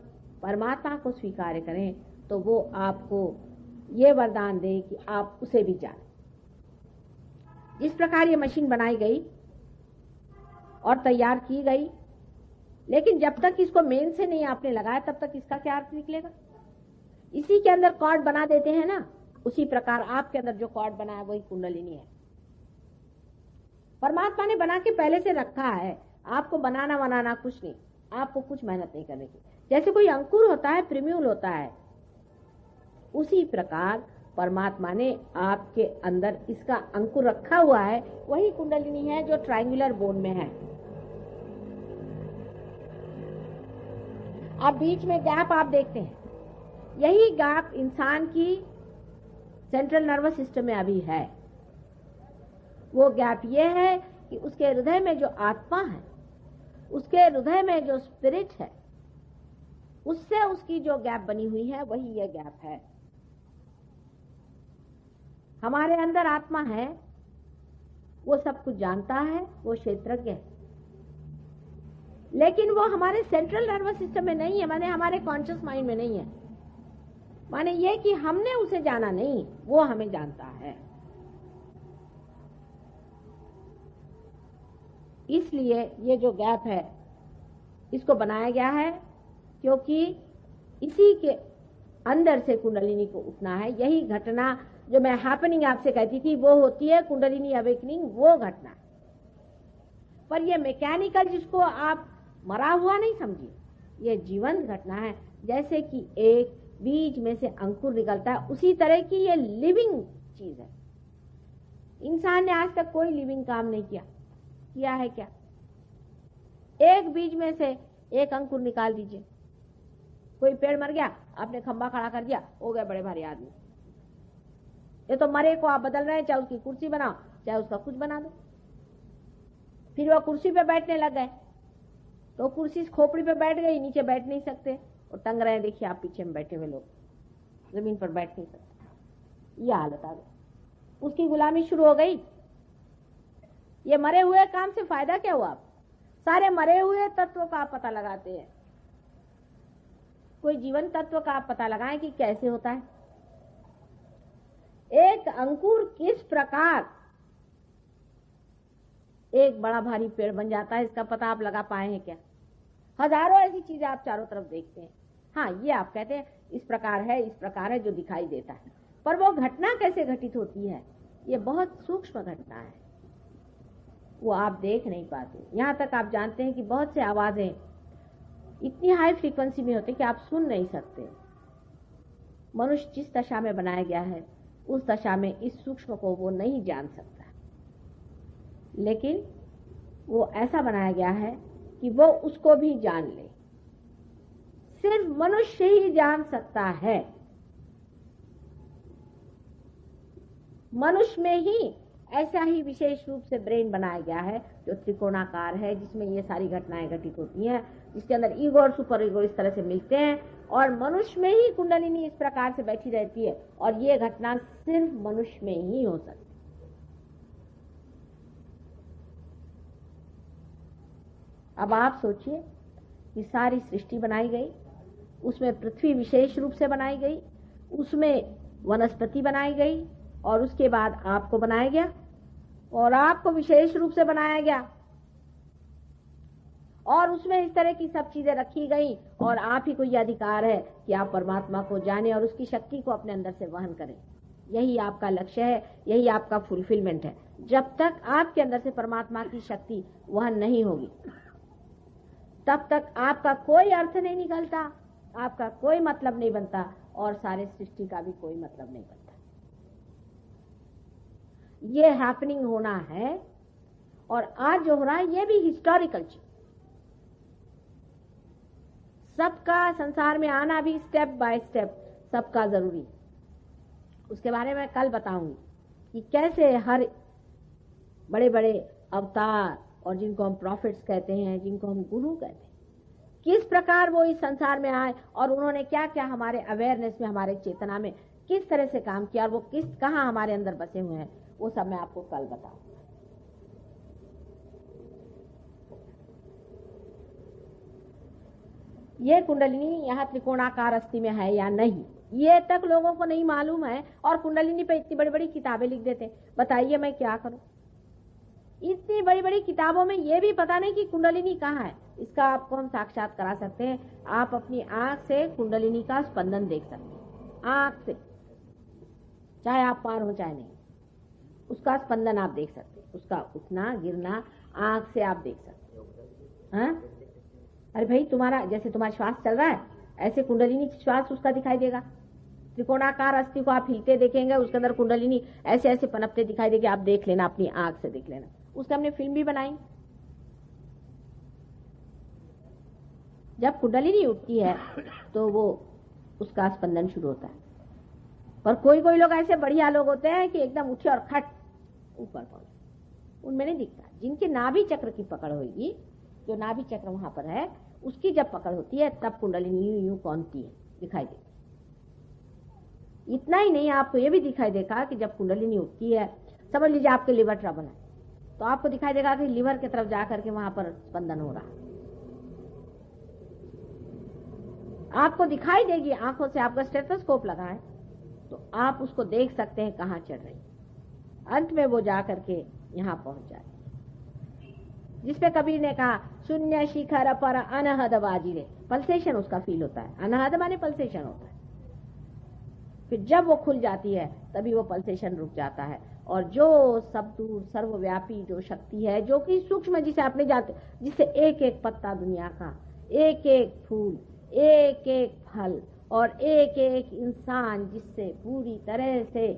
परमात्मा को स्वीकार करें तो वो आपको ये वरदान दे कि आप उसे भी जानें। जिस प्रकार ये मशीन बनाई गई और तैयार की गई, लेकिन जब तक इसको मेन से नहीं आपने लगाया तब तक इसका क्या अर्थ निकलेगा? इसी के अंदर कॉर्ड बना देते हैं ना, उसी प्रकार आपके अंदर जो कॉर्ड बना है वही कुंडलिनी है। परमात्मा ने बना के पहले से रखा है, आपको बनाना बनाना कुछ नहीं, आपको कुछ मेहनत नहीं करने की। जैसे कोई अंकुर होता है, प्रिम्यूल होता है, उसी प्रकार परमात्मा ने आपके अंदर इसका अंकुर रखा हुआ है, वही कुंडलिनी है जो ट्रायंगुलर बोन में है। आप बीच में गैप आप देखते हैं, यही गैप इंसान की सेंट्रल नर्वस सिस्टम में अभी है। वो गैप ये है कि उसके हृदय में जो आत्मा है, उसके हृदय में जो स्पिरिट है, उससे उसकी जो गैप बनी हुई है वही ये गैप है। हमारे अंदर आत्मा है, वो सब कुछ जानता है, वो क्षेत्रज्ञ है, लेकिन वो हमारे सेंट्रल नर्वस सिस्टम में नहीं है, माने हमारे कॉन्शियस माइंड में नहीं है। माने ये कि हमने उसे जाना नहीं, वो हमें जानता है। इसलिए ये जो गैप है इसको बनाया गया है, क्योंकि इसी के अंदर से कुंडलिनी को उठना है। यही घटना जो मैं हैपनिंग आपसे कहती थी वो होती है कुंडलिनी अवेकनिंग, वो घटना। पर ये मैकेनिकल जिसको आप मरा हुआ नहीं समझिए, ये जीवंत घटना है। जैसे कि एक बीज में से अंकुर निकलता है, उसी तरह की ये लिविंग चीज है। इंसान ने आज तक कोई लिविंग काम नहीं किया है क्या? एक बीज में से एक अंकुर निकाल दीजिए, कोई पेड़ मर गया, आपने खंबा खड़ा कर दिया, हो गए बड़े भारी आदमी। ये तो मरे को आप बदल रहे हैं, चाहे उसकी कुर्सी बनाओ चाहे उसका कुछ बना दो। फिर वो कुर्सी पे बैठने लग गए तो कुर्सी खोपड़ी पे बैठ गई, नीचे बैठ नहीं सकते और टंग रहे हैं। देखिए आप पीछे में बैठे हुए लोग जमीन पर बैठ नहीं सकते, ये हालत आ गई। उसकी गुलामी शुरू हो गई। ये मरे हुए काम से फायदा क्या हुआ? सारे मरे हुए तत्व का आप पता लगाते हैं, कोई जीवन तत्व का आप पता लगाएं कि कैसे होता है। एक अंकुर किस प्रकार एक बड़ा भारी पेड़ बन जाता है, इसका पता आप लगा पाए हैं क्या? हजारों ऐसी चीजें आप चारों तरफ देखते हैं। हाँ, ये आप कहते हैं इस प्रकार है, इस प्रकार है, जो दिखाई देता है, पर वो घटना कैसे घटित होती है ये बहुत सूक्ष्म घटना है, वो आप देख नहीं पाते। यहां तक आप जानते हैं कि बहुत से आवाजें इतनी हाई फ्रीक्वेंसी में होते हैं कि आप सुन नहीं सकते। मनुष्य जिस दशा में बनाया गया है उस दशा में इस सूक्ष्म को वो नहीं जान सकता, लेकिन वो ऐसा बनाया गया है कि वो उसको भी जान ले। सिर्फ मनुष्य ही जान सकता है। मनुष्य में ही ऐसा ही विशेष रूप से ब्रेन बनाया गया है जो त्रिकोणाकार है, जिसमें ये सारी घटनाएं घटित होती हैं, जिसके अंदर ईगो और सुपर ईगो इस तरह से मिलते हैं, और मनुष्य में ही कुंडलिनी इस प्रकार से बैठी रहती है, और ये घटना सिर्फ मनुष्य में ही हो सकती है। अब आप सोचिए कि सारी सृष्टि बनाई गई, उसमें पृथ्वी विशेष रूप से बनाई गई, उसमें वनस्पति बनाई गई, और उसके बाद आपको बनाया गया, और आपको विशेष रूप से बनाया गया, और उसमें इस तरह की सब चीजें रखी गई, और आप ही को यह अधिकार है कि आप परमात्मा को जाने और उसकी शक्ति को अपने अंदर से वहन करें। यही आपका लक्ष्य है, यही आपका फुलफिलमेंट है। जब तक आपके अंदर से परमात्मा की शक्ति वहन नहीं होगी, तब तक आपका कोई अर्थ नहीं निकलता, आपका कोई मतलब नहीं बनता, और सारे सृष्टि का भी कोई मतलब नहीं बनता। ये हैपनिंग होना है, और आज जो हो रहा है ये भी हिस्टोरिकल चीज। सबका संसार में आना भी स्टेप बाय स्टेप सबका जरूरी। उसके बारे में कल बताऊंगी कि कैसे हर बड़े बड़े अवतार, और जिनको हम प्रॉफिट्स कहते हैं, जिनको हम गुरु कहते हैं, किस प्रकार वो इस संसार में आए, और उन्होंने क्या क्या हमारे अवेयरनेस में, हमारे चेतना में किस तरह से काम किया, और वो कहाँ हमारे अंदर बसे हुए हैं, वो सब मैं आपको कल बताऊंगा। ये कुंडलिनी यहाँ त्रिकोणाकार अस्थि में है या नहीं, ये तक लोगों को नहीं मालूम है, और कुंडलिनी पे इतनी बड़ी बड़ी किताबें लिख देते। बताइए मैं क्या करूं? इतनी बड़ी बड़ी किताबों में ये भी पता नहीं कि कुंडलिनी कहाँ है। इसका आपको हम साक्षात करा सकते हैं। आप अपनी आंख से कुंडलिनी का स्पंदन देख सकते हैं, आंख से, चाहे आप पार हो चाहे नहीं, उसका स्पंदन आप देख सकते हैं, उसका उठना गिरना आंख से आप देख सकते हो। हाँ, अरे भाई, तुम्हारा जैसे तुम्हारा श्वास चल रहा है, ऐसे कुंडलिनी श्वास उसका दिखाई देगा। त्रिकोणाकार अस्थि को आप हिलते देखेंगे, उसके अंदर कुंडलिनी ऐसे ऐसे पनपते दिखाई देगी। आप देख लेना, अपनी आंख से देख लेना। उसका हमने फिल्म भी बनाई। जब कुंडलिनी उठती है तो वो उसका स्पंदन शुरू होता है। पर कोई कोई लोग ऐसे बढ़िया लोग होते हैं कि एकदम उठे और खट ऊपर पहुंचे, उनमें नहीं दिखता। जिनके नाभि चक्र की पकड़ होगी, जो नाभि चक्र वहां पर है, उसकी जब पकड़ होती है तब कुंडलिनी यूं यूं कौनती है, दिखाई देती। इतना ही नहीं, आपको ये भी दिखाई देगा कि जब कुंडलिनी उठती है, समझ लीजिए आपके लिवर ट्रबल है, तो आपको दिखाई देगा कि लिवर की तरफ जाकर के वहां पर स्पंदन हो रहा है। आपको दिखाई देगी आंखों से। आपका स्टेथोस्कोप लगा है तो आप उसको देख सकते हैं कहाँ चढ़ रही। अंत में वो जा करके यहाँ पहुंच जाती है, जिसपे कबीर ने कहा, शून्य शिखर पर अनहद बाजिरे। पल्सेशन उसका फील होता है। अनहद माने पल्सेशन होता है। फिर जब वो खुल जाती है तभी वो पल्सेशन रुक जाता है, और जो सब दूर सर्वव्यापी जो शक्ति है, जो कि सूक्ष्म, जिसे आपने जानते, जिससे एक एक पत्ता दुनिया का, एक एक फूल, एक एक फल, और एक एक इंसान जिससे पूरी तरह से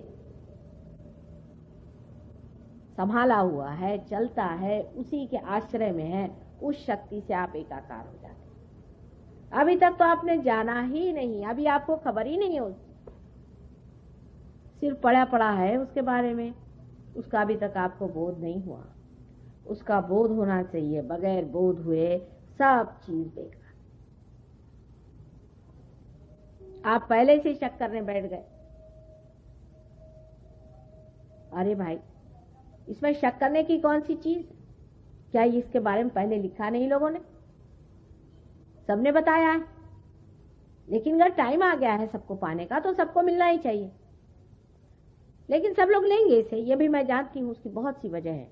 संभाला हुआ है, चलता है, उसी के आश्रय में है, उस शक्ति से आप एकाकार हो जाते हैं। अभी तक तो आपने जाना ही नहीं, अभी आपको खबर ही नहीं हो, सिर्फ पढ़ा पढ़ा है उसके बारे में, उसका अभी तक आपको बोध नहीं हुआ। उसका बोध होना चाहिए। बगैर बोध हुए सब चीज बेकार। आप पहले से शक करने बैठ गए। अरे भाई, इसमें शक करने की कौन सी चीज? क्या इसके बारे में पहले लिखा नहीं लोगों ने? सबने बताया है, लेकिन अगर टाइम आ गया है सबको पाने का तो सबको मिलना ही चाहिए। लेकिन सब लोग लेंगे इसे, ये भी मैं जानती हूँ। उसकी बहुत सी वजह है,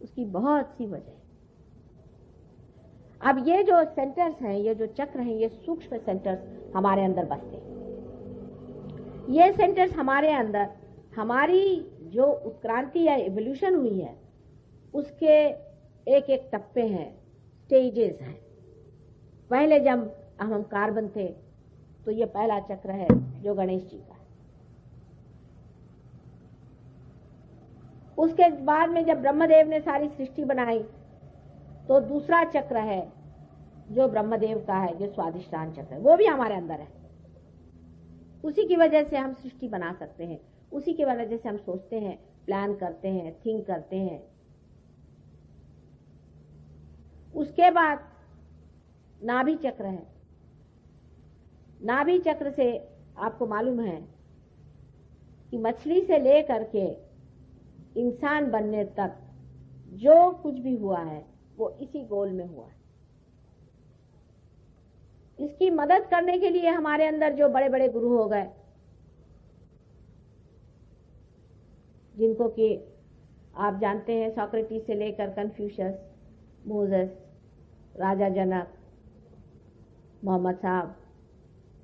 उसकी बहुत सी वजह है। अब ये जो सेंटर्स हैं, ये जो चक्र हैं, ये सूक्ष्म सेंटर्स हमारे अंदर बसते हैं। ये सेंटर्स हमारे अंदर, हमारी जो उत्क्रांति या एवोल्यूशन हुई है, उसके एक एक टप्पे हैं, स्टेजेस हैं। पहले जब हम कार्बन थे तो ये पहला चक्र है जो गणेश जी का है। उसके बाद में जब ब्रह्मदेव ने सारी सृष्टि बनाई तो दूसरा चक्र है जो ब्रह्मदेव का है, जो स्वाधिष्ठान चक्र है, वो भी हमारे अंदर है। उसी की वजह से हम सृष्टि बना सकते हैं, उसी की वजह से हम सोचते हैं, प्लान करते हैं, थिंक करते हैं। उसके बाद नाभि चक्र है। नाभि चक्र से आपको मालूम है कि मछली से लेकर के इंसान बनने तक जो कुछ भी हुआ है वो इसी गोल में हुआ है। इसकी मदद करने के लिए हमारे अंदर जो बड़े बड़े गुरु हो गए, जिनको कि आप जानते हैं, सोक्रेटिस से लेकर कन्फ्यूशियस, मोसेस, राजा जनक, मोहम्मद साहब,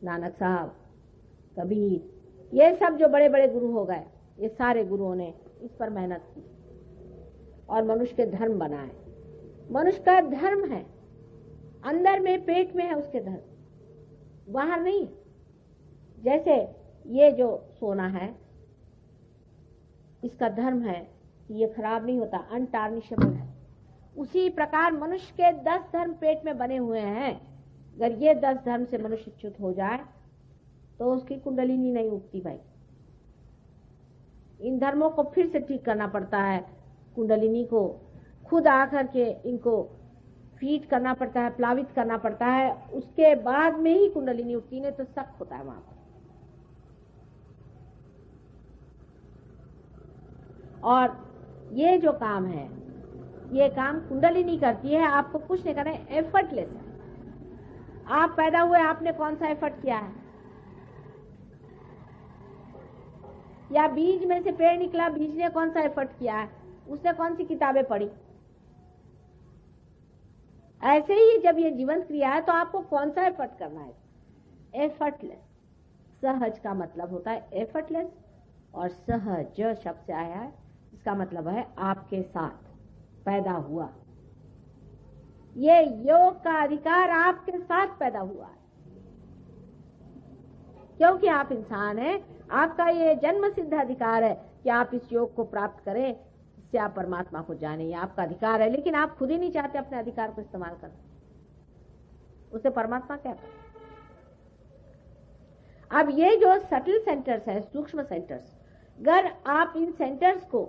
नानक साहब, कबीर, ये सब जो बड़े बड़े गुरु हो गए, ये सारे गुरुओं ने इस पर मेहनत की और मनुष्य के धर्म बनाए। मनुष्य का धर्म है, अंदर में, पेट में है उसके धर्म, बाहर नहीं। जैसे ये जो सोना है, इसका धर्म है कि ये खराब नहीं होता, अनटार्निशेबल है। उसी प्रकार मनुष्य के 10 धर्म पेट में बने हुए हैं। अगर ये 10 धर्म से मनुष्य च्युत हो जाए तो उसकी कुंडलिनी नहीं उगती भाई। इन धर्मों को फिर से ठीक करना पड़ता है, कुंडलिनी को खुद आकर के इनको फीड करना पड़ता है, प्लावित करना पड़ता है, उसके बाद में ही कुंडलिनी उठती, नहीं तो सख्त होता है वहां पर। और ये जो काम है, ये काम कुंडलिनी करती है, आपको कुछ नहीं करना है, एफर्टलेस है। आप पैदा हुए, आपने कौन सा एफर्ट किया है? या बीज में से पेड़ निकला, बीज ने कौन सा एफर्ट किया है? उसने कौन सी किताबें पढ़ी? ऐसे ही जब ये जीवंत क्रिया है तो आपको कौन सा एफर्ट करना है? एफर्टलेस। सहज का मतलब होता है एफर्टलेस, और सहज शब्द से आया है, इसका मतलब है आपके साथ पैदा हुआ। ये योग का अधिकार आपके साथ पैदा हुआ है, क्योंकि आप इंसान हैं। आपका ये जन्म सिद्ध अधिकार है कि आप इस योग को प्राप्त करें, इससे आप परमात्मा को जाने, ये आपका अधिकार है। लेकिन आप खुद ही नहीं चाहते अपने अधिकार को इस्तेमाल करना, उसे परमात्मा क्या करे? अब ये जो सटल सेंटर्स है, सूक्ष्म सेंटर्स, अगर आप इन सेंटर्स को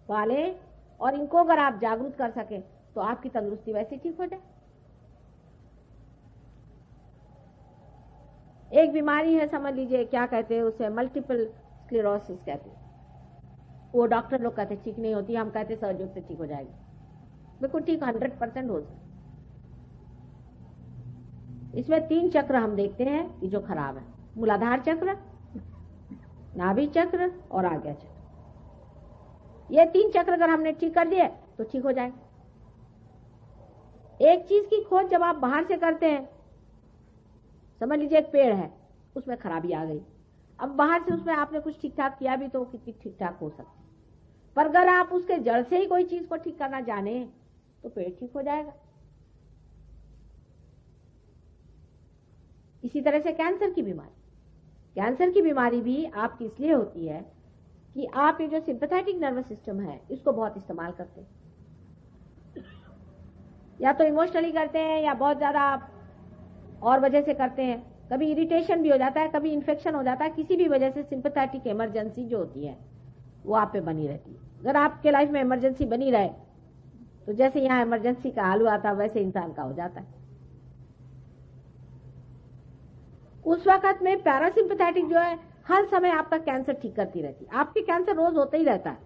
पालें और इनको अगर आप जागरूक कर सकें तो आपकी तंदुरुस्ती वैसे ठीक हो जाए। एक बीमारी है, समझ लीजिए, क्या कहते हैं उसे, मल्टीपल स्क्लेरोसिस कहते हैं। वो डॉक्टर लोग कहते ठीक नहीं होती, हम कहते सहयोग से ठीक हो जाएगी। बिल्कुल ठीक 100% हो जाए। इसमें 3 चक्र हम देखते हैं कि जो खराब है, मूलाधार चक्र, नाभि चक्र और आज्ञा चक्र। ये 3 चक्र अगर हमने ठीक कर दिए तो ठीक हो जाएगा। एक चीज की खोज जब आप बाहर से करते हैं, समझ लीजिए एक पेड़ है, उसमें खराबी आ गई, अब बाहर से उसमें आपने कुछ ठीक ठाक किया भी तो कितनी ठीक ठाक हो सकती, पर अगर आप उसके जड़ से ही कोई चीज को ठीक करना जाने तो पेड़ ठीक हो जाएगा। इसी तरह से कैंसर की बीमारी भी आपकी इसलिए होती है कि आप ये जो सिंपैथेटिक नर्वस सिस्टम है इसको बहुत इस्तेमाल करते हैं, या तो इमोशनली करते हैं या बहुत ज्यादा आप और वजह से करते हैं। कभी इरिटेशन भी हो जाता है, कभी इन्फेक्शन हो जाता है, किसी भी वजह से सिंपैथेटिक इमरजेंसी जो होती है वो आप पे बनी रहती है। अगर आपके लाइफ में इमरजेंसी बनी रहे तो जैसे यहाँ इमरजेंसी का हाल हुआ था वैसे इंसान का हो जाता है। उस वक्त में पैरासिम्पैथेटिक जो है हर समय आपका कैंसर ठीक करती रहती है। आपके कैंसर रोज होता ही रहता है,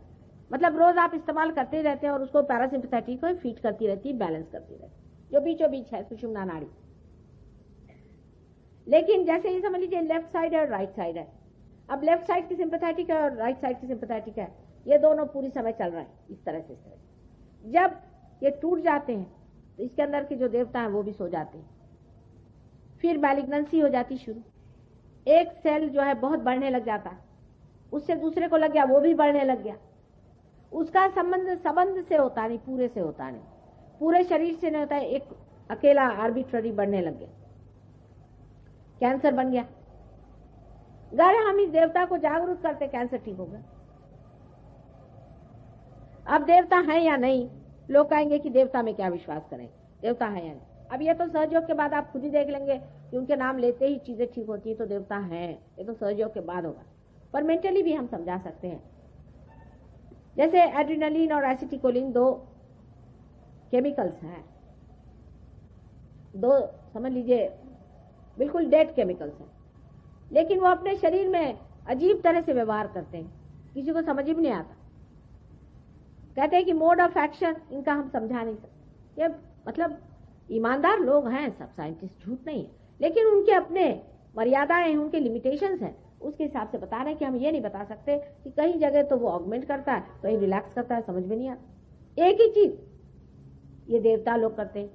मतलब रोज आप इस्तेमाल करते ही रहते हैं और उसको पैरासिम्पैथेटिक को फीड करती रहती है, बैलेंस करती रहती है, जो बीचों बीच है सुषुम्ना नाड़ी। लेकिन जैसे ही समझ लीजिए लेफ्ट साइड है और राइट साइड है, अब लेफ्ट साइड की सिंपैथेटिक है और राइट साइड की सिंपैथेटिक है, ये दोनों पूरी समय चल रहे हैं इस तरह से। जब ये टूट जाते हैं तो इसके अंदर के जो देवता हैं वो भी सो जाते हैं, फिर मैलिग्नेंसी हो जाती शुरू। एक सेल जो है बहुत बढ़ने लग जाता है, उससे दूसरे को लग गया, वो भी बढ़ने लग गया। उसका संबंध से होता नहीं, पूरे से होता नहीं, पूरे शरीर से नहीं होता है, एक अकेला आर्बिट्ररी बढ़ने लग गया, कैंसर बन गया। अगर हम इस देवता को जागरूक करते कैंसर ठीक हो गया। अब देवता हैं या नहीं, लोग कहेंगे कि देवता में क्या विश्वास करें, देवता है या नहीं। अब ये तो सहयोग के बाद आप खुद ही देख लेंगे कि उनके नाम लेते ही चीजें ठीक होती है, तो देवता हैं, ये तो सहयोग के बाद होगा। पर मेंटली भी हम समझा सकते हैं। जैसे एड्रेनलिन और एसिटिकोलिन दो केमिकल्स हैं, दो समझ लीजिए बिल्कुल डेड केमिकल्स हैं, लेकिन वो अपने शरीर में अजीब तरह से व्यवहार करते हैं, किसी को समझ ही नहीं आता। कहते हैं कि मोड ऑफ एक्शन इनका हम समझा नहीं सकते। ये मतलब ईमानदार लोग हैं सब, साइंटिस्ट झूठ नहीं है, लेकिन उनके अपने मर्यादाएं हैं, उनके लिमिटेशंस हैं, उसके हिसाब से बता रहे हैं कि हम ये नहीं बता सकते कि कहीं जगह तो वो ऑगमेंट करता है, कहीं रिलैक्स करता है, समझ में नहीं आता। एक ही चीज ये देवता लोग करते हैं।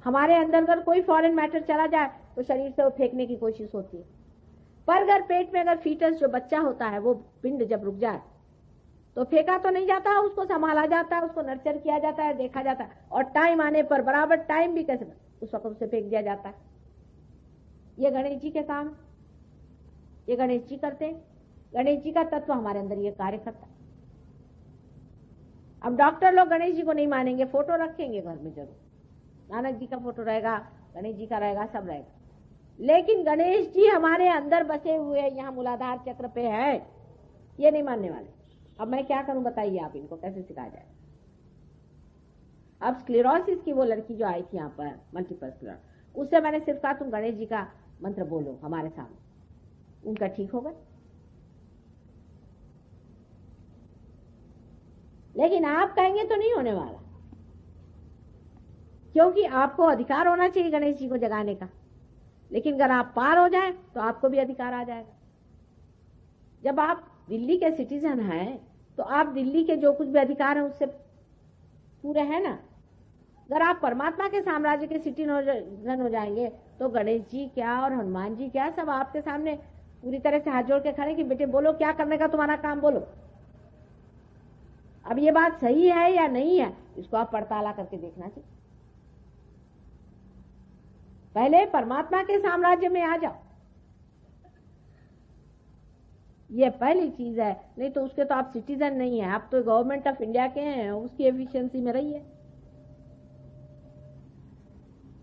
हमारे अंदर अगर कोई फॉरेन मैटर चला जाए तो शरीर से वो फेंकने की कोशिश होती है, पर अगर पेट में अगर फीटस जो बच्चा होता है वो पिंड जब रुक जाए तो फेंका तो नहीं जाता, उसको संभाला जाता है, उसको नर्चर किया जाता है, देखा जाता है, और टाइम आने पर बराबर टाइम भी कैसे उस वक्त उसे फेंक दिया जाता है। ये गणेश जी के काम, ये गणेश जी करते हैं। गणेश जी का तत्व हमारे अंदर ये कार्य करता है। अब डॉक्टर लोग गणेश जी को नहीं मानेंगे, फोटो रखेंगे घर में जरूर, नानक जी का फोटो रहेगा, गणेश जी का रहेगा, सब रहेगा, लेकिन गणेश जी हमारे अंदर बसे हुए यहाँ मूलाधार चक्र पे है, ये नहीं मानने वाले। अब मैं क्या करूं बताइए, आप इनको कैसे सिखाया जाए। अब स्क्लेरोसिस की वो लड़की जो आई थी यहाँ पर, मल्टीपल स्क्लेरोसिस, उससे मैंने सिर्फ कहा तुम गणेश जी का मंत्र बोलो हमारे सामने, उनका ठीक होगा। लेकिन आप कहेंगे तो नहीं होने वाला, क्योंकि आपको अधिकार होना चाहिए गणेश जी को जगाने का, लेकिन अगर आप पार हो जाए तो आपको भी अधिकार आ जाएगा। जब आप दिल्ली के सिटीजन हैं तो आप दिल्ली के जो कुछ भी अधिकार है उससे पूरे हैं ना। अगर आप परमात्मा के साम्राज्य के सिटीजन हो जाएंगे तो गणेश जी क्या और हनुमान जी क्या, सब आपके सामने पूरी तरह से हाथ जोड़ के खड़े कि बेटे बोलो क्या करने का तुम्हारा काम, बोलो। अब ये बात सही है या नहीं है, इसको आप पड़ताला करके देखना चाहिए। पहले परमात्मा के साम्राज्य में आ जाओ, ये पहली चीज है। नहीं तो उसके तो आप सिटीजन नहीं है, आप तो गवर्नमेंट ऑफ इंडिया के हैं, उसकी एफिशिएंसी में रहिए।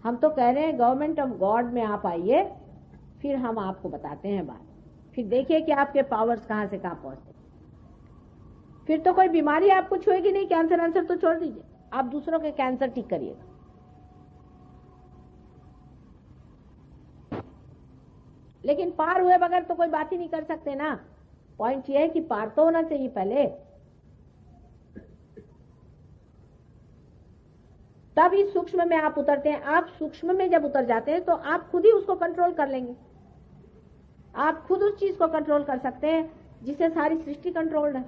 हम तो कह रहे हैं गवर्नमेंट ऑफ गॉड में आप आइए, फिर हम आपको बताते हैं बात, फिर देखिए कि आपके पावर्स कहां से कहां पहुंचते। फिर तो कोई बीमारी आपको छुएगी नहीं, कैंसर आंसर तो छोड़ दीजिए, आप दूसरों के कैंसर ठीक करिएगा। लेकिन पार हुए बगैर तो कोई बात ही नहीं कर सकते ना। पॉइंट ये है कि पार तो होना चाहिए पहले, तब इस सूक्ष्म में आप उतरते हैं। आप सूक्ष्म में जब उतर जाते हैं तो आप खुद ही उसको कंट्रोल कर लेंगे। आप खुद उस चीज को कंट्रोल कर सकते हैं जिससे सारी सृष्टि कंट्रोल्ड है,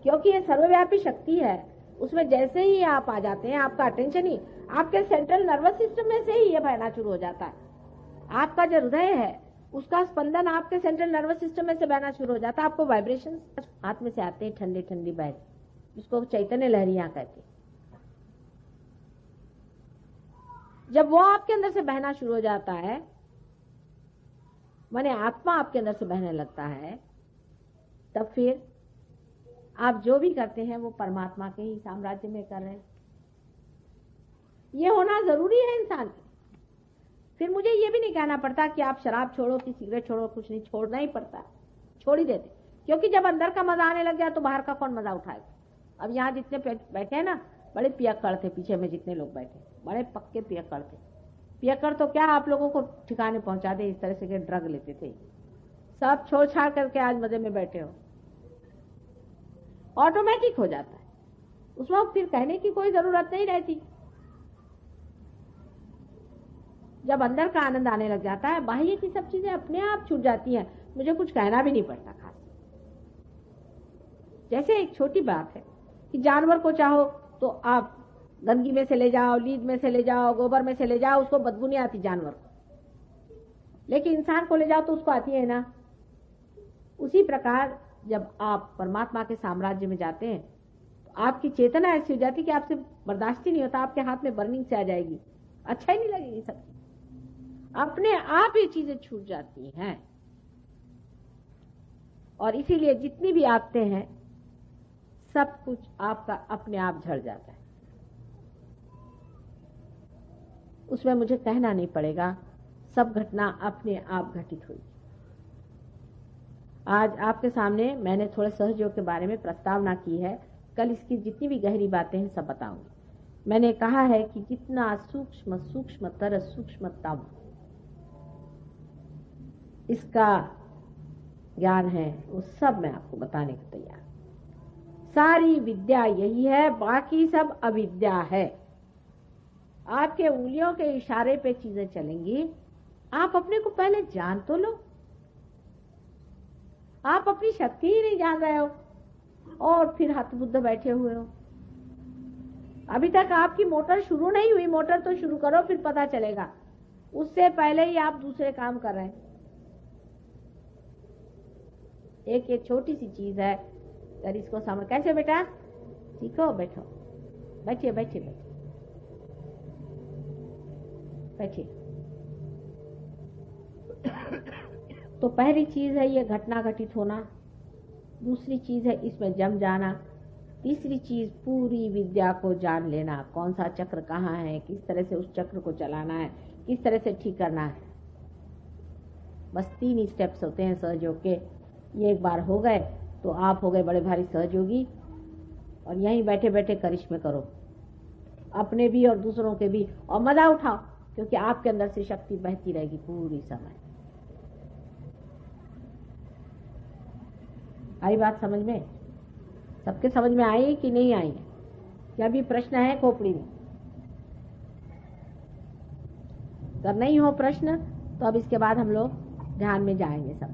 क्योंकि ये सर्वव्यापी शक्ति है। उसमें जैसे ही आप आ जाते हैं, आपका अटेंशन ही आपके सेंट्रल नर्वस सिस्टम में से ही ये बहना शुरू हो जाता है। आपका जो हृदय है उसका स्पंदन आपके सेंट्रल नर्वस सिस्टम में से बहना शुरू हो जाता है। आपको वाइब्रेशन हाथ में से आते हैं, ठंडी ठंडी बहन, जिसको चैतन्य लहरियां कहते हैं। जब वो आपके अंदर से बहना शुरू हो जाता है, माने आत्मा आपके अंदर से बहने लगता है, तब फिर आप जो भी करते हैं वो परमात्मा के ही साम्राज्य में कर रहे हैं। ये होना जरूरी है इंसान के। फिर मुझे ये भी नहीं कहना पड़ता कि आप शराब छोड़ो कि सिगरेट छोड़ो, कुछ नहीं, छोड़ना ही पड़ता, छोड़ ही देते, क्योंकि जब अंदर का मजा आने लग गया तो बाहर का कौन मजा उठाएगा। अब यहाँ जितने बैठे हैं ना, बड़े पियक्कड़ थे, पीछे में जितने लोग बैठे बड़े पक्के पियक्कड़ थे। पियक्कड़ तो क्या आप लोगों को ठिकाने पहुंचा दे, इस तरह से के ड्रग लेते थे, सब छोड़ छाड़ करके आज मजे में बैठे हो। ऑटोमेटिक हो जाता है, उसमें फिर कहने की कोई जरूरत नहीं रहती। जब अंदर का आनंद आने लग जाता है, बाह्य की सब चीजें अपने आप छूट जाती हैं, मुझे कुछ कहना भी नहीं पड़ता खास। जैसे एक छोटी बात है कि जानवर को चाहो तो आप गंदगी में से ले जाओ, लीद में से ले जाओ, गोबर में से ले जाओ, उसको बदबू नहीं आती जानवर को, लेकिन इंसान को ले जाओ तो उसको आती है ना। उसी प्रकार जब आप परमात्मा के साम्राज्य में जाते हैं तो आपकी चेतना ऐसी हो जाती है कि आपसे बर्दाश्त ही नहीं होता, आपके हाथ में बर्निंग से आ जाएगी, अच्छा ही नहीं लगेगी, सब अपने आप ये चीजें छूट जाती हैं। और इसीलिए जितनी भी आते हैं सब कुछ आपका अपने आप झड़ जाता है, उसमें मुझे कहना नहीं पड़ेगा, सब घटना अपने आप घटित हुई। आज आपके सामने मैंने थोड़े सहयोग के बारे में प्रस्तावना की है, कल इसकी जितनी भी गहरी बातें हैं सब बताऊंगी। मैंने कहा है कि जितना सूक्ष्म सूक्ष्मतर सूक्ष्मतम इसका ज्ञान है वो सब मैं आपको बताने को तैयार। सारी विद्या यही है, बाकी सब अविद्या है। आपके उंगलियों के इशारे पे चीजें चलेंगी, आप अपने को पहले जान तो लो। आप अपनी शक्ति ही नहीं जान रहे हो और फिर हतबुद्ध बैठे हुए हो। अभी तक आपकी मोटर शुरू नहीं हुई, मोटर तो शुरू करो फिर पता चलेगा। उससे पहले ही आप दूसरे काम कर रहे हैं। एक ये छोटी सी चीज है, अगर इसको समझ। कैसे बेटा? सीखो, बैठो, बैठिए बैठिए बैठिए बैठिए। तो पहली चीज है ये घटना घटित होना, दूसरी चीज है इसमें जम जाना, तीसरी चीज पूरी विद्या को जान लेना, कौन सा चक्र कहाँ है, किस तरह से उस चक्र को चलाना है, किस तरह से ठीक करना है। बस 3 स्टेप्स होते हैं सहयोग के। ये एक बार हो गए तो आप हो गए बड़े भारी सहयोगी, और यहीं बैठे बैठे करिश्मे करो, अपने भी और दूसरों के भी, और मजा उठाओ, क्योंकि आपके अंदर से शक्ति बहती रहेगी पूरी समय। आई बात समझ में? सबके समझ में आई कि नहीं आई? क्या भी प्रश्न है खोपड़ी में? अगर नहीं हो प्रश्न तो अब इसके बाद हम लोग ध्यान में जाएंगे सब।